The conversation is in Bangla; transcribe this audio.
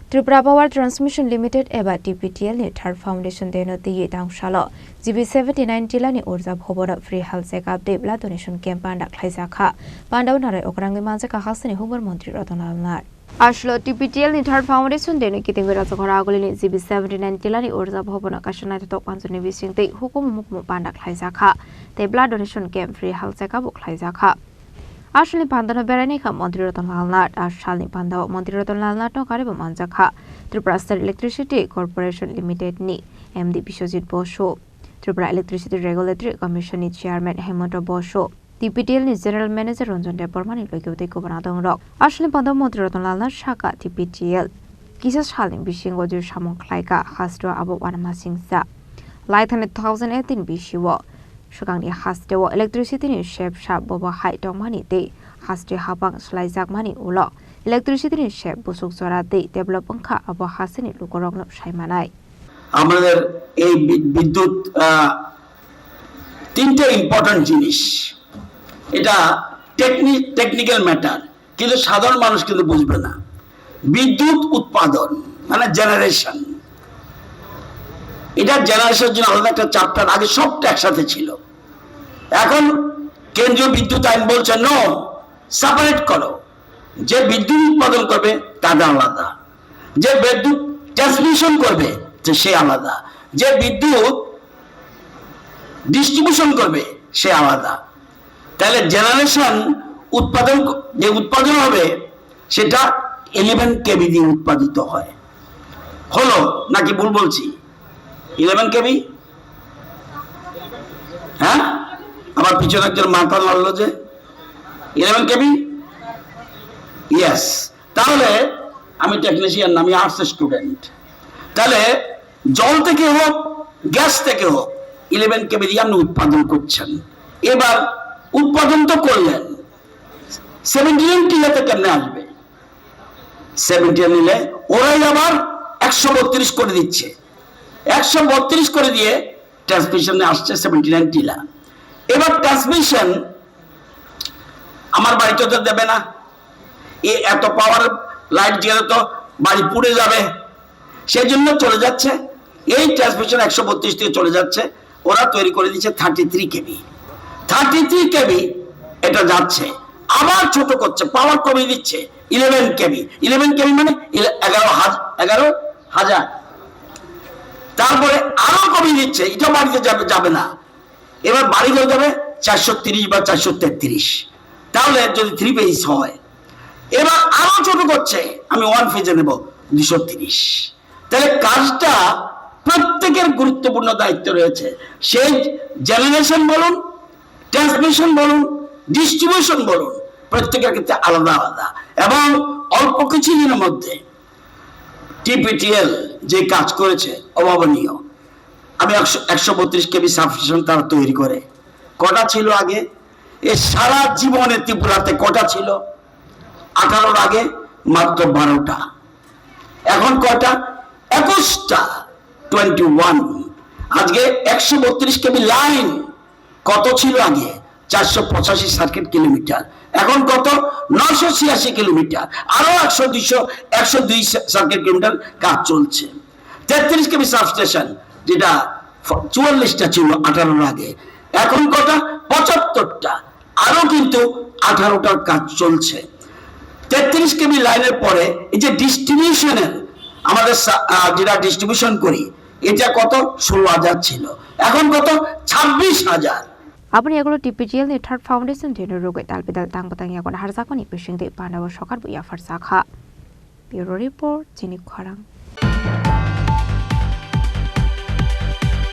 Tripura Power Transmission Limited eba TPTL ni Third Foundation deno tiye dangshalo GB79 tilani urja bhobora free health checkup de blood donation camp panda khlaisa kha pandaw nare okrangni manse ka hasani humor mantri Ratanlal Nar Ashlo TPTL ni Third Foundation deno kitingwera chokora agolini GB79 tilani urja bhobona kashana to panjuni bisingte hukum mukmu panda khlaisa kha te blood donation camp free health checkup khlaisa kha Ashli Pandana Berenika, Montreal Nar, Ashali Panda, Montreal Nar, no Karibu Manzaka, Tripura State Electricity Corporation Limited Ni, MD Bishojit Bosho, Tripura Electricity Regulatory Commission Chairman Hemoto Bosho, TPTL ni General Manager Ronjon Department Logote Cobanadon Rock, Ashli Panda Montreal Nar Shaka, TPTL, Kisas Halim Bishingo du Shamon Klaika, Hastro Abu Wanamasing Sa, Light 100,018 Bishiwo. Shukangni hastewo electricity ni shape sharp boba high dong mani te haste habang slaizak mani ulo electricity ni shape busuk zora te develop angka abo hasini lukorong no shaimanai আমাদের এই বিদ্যুৎ তিনটে ইম্পর্টেন্ট জিনিস এটা টেকনিক্যাল ম্যাটার কিন্তু সাধারণ মানুষ কিন্তু বুঝবে না বিদ্যুৎ উৎপাদন মানে জেনারেশন এটা জেনারেশনের জন্য আলাদা একটা চ্যাপ্টার আগে সবটা একসাথে ছিল এখন কেন্দ্রীয় বিদ্যুৎ আইন বলছে নো সেপারেট করো যে বিদ্যুৎ উৎপাদন করবে তার আলাদা যে বিদ্যুৎ ট্রান্সমিশন করবে সে আলাদা যে বিদ্যুৎ ডিস্ট্রিবিউশন করবে সে আলাদা তাহলে জেনারেশন উৎপাদন যে উৎপাদন হবে সেটা 11 কেভি দিয়ে উৎপাদিত হয় হলো নাকি ভুল বলছি 11 কেভি হ্যাঁ আমার পিছনে একজন মাথা নাড়লো যে 11 কেভি ইয়েস তাহলে আমি টেকনিশিয়ান না আমি আর্টস স্টুডেন্ট তাহলে জল থেকে হোক গ্যাস থেকে হোক 11 কেভি দিয়ে আপনি উৎপাদন করছেন এবার উৎপাদন তো করলেন 79 টিলাতে কেমনে আসবে 70 নিলে ওরাই আবার 132 করে দিচ্ছে 132 করে দিয়ে ট্রান্সমিশনে আসছে 79 টিলা এবার ট্রান্সমিশন আমার বাড়িতে তো দেবে না এত পাওয়ার লাইট দিয়ে তো বাড়ি পুড়ে যাবে সেজন্য চলে যাচ্ছে এই ট্রান্সমিশন 132 থেকে চলে যাচ্ছে ওরা তৈরি করে দিচ্ছে 33 কেভি 33 কেভি এটা যাচ্ছে আবার ছোট করছে পাওয়ার কমিয়ে দিচ্ছে 11 কেভি 11 কেভি মানে 11,000 তারপরে আরো কমিয়ে দিচ্ছে এটা বাড়িতে যাবে না এবার বাড়ি হয়ে যাবে 430 বা 433 তাহলে যদি 3 ফেজ হয় এবার আরো ছোট করছে আমি 1 ফেজে নেব 230 তাহলে কাজটা প্রত্যেকের গুরুত্বপূর্ণ দায়িত্ব রয়েছে সেই জেনারেশন বলুন ট্রান্সমিশন বলুন ডিস্ট্রিবিউশন বলুন প্রত্যেকের ক্ষেত্রে আলাদা আলাদা এবং অল্প কিছুদিনের মধ্যে টিপিটিএল যে কাজ করেছে অভাবনীয় আমি 132 কেভি সাবস্টেশন তারা তৈরি করে কটা ছিল আগে এই সারা জীবনে ত্রিপুরাতে কটা ছিল 18 আগে মাত্র 12টা এখন কটা 21টা 21 আজকে 132 কেভি লাইন কত ছিল আগে 485 সার্কিট কিলোমিটার এখন কত 986 কিলোমিটার আরো 102 সার্কিট কিলোমিটার কাজ চলছে 33 কেভি সাবস্টেশন যেটা 44টা ছিল 18 আগে এখন কত 75টা আরো কিন্তু 18টার কাজ চলছে 33 কেভি লাইনের পরে এই যে ডিস্ট্রিবিউশনের আমাদের যেটা ডিস্ট্রিবিউশন করি এটা কত 16,000 ছিল এখন কত 26,000 Abang ya kalau TPTL ni Third Foundation dia nurugai talpedal tang batang ya kalau harus aku ni pusing deh pandawa sokar bu ya farsakha. Bureau Report Jenik Kharang.